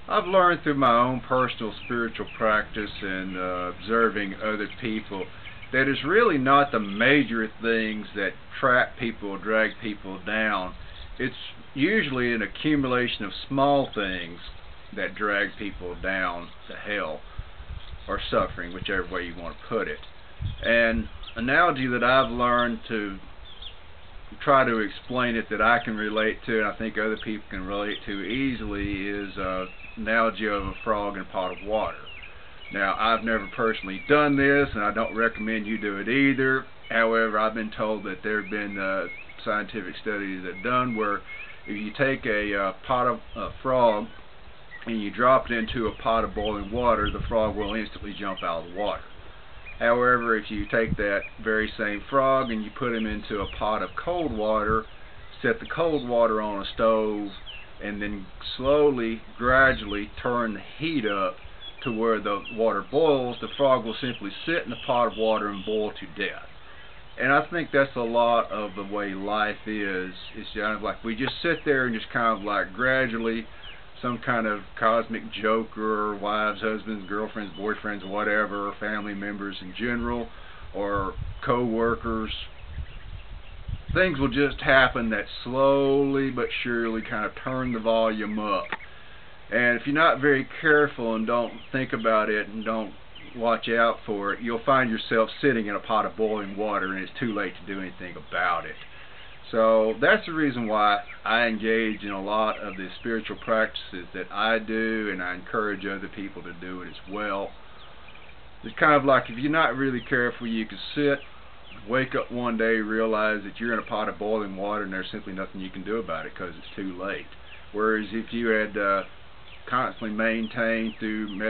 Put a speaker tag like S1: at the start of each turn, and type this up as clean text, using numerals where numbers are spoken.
S1: I've learned through my own personal spiritual practice and observing other people that it's really not the major things that trap people or drag people down. It's usually an accumulation of small things that drag people down to hell or suffering, whichever way you want to put it. An analogy that I've learned to try to explain it that I can relate to, and I think other people can relate to easily, is analogy of a frog in a pot of water. Now, I've never personally done this, and I don't recommend you do it either. However, I've been told that there have been scientific studies that have done where if you take a pot of frog and you drop it into a pot of boiling water, the frog will instantly jump out of the water. However, if you take that very same frog and you put him into a pot of cold water, set the cold water on a stove, and then slowly, gradually turn the heat up to where the water boils, the frog will simply sit in the pot of water and boil to death. And I think that's a lot of the way life is. It's kind of like we just sit there and just kind of like gradually, some kind of cosmic joker, wives, husbands, girlfriends, boyfriends, whatever, family members in general, or co-workers, things will just happen that slowly but surely kind of turn the volume up. And if you're not very careful and don't think about it and don't watch out for it, you'll find yourself sitting in a pot of boiling water and it's too late to do anything about it. So that's the reason why I engage in a lot of the spiritual practices that I do, and I encourage other people to do it as well. It's kind of like if you're not really careful, you can sit, wake up one day, realize that you're in a pot of boiling water and there's simply nothing you can do about it because it's too late. Whereas if you had constantly maintained through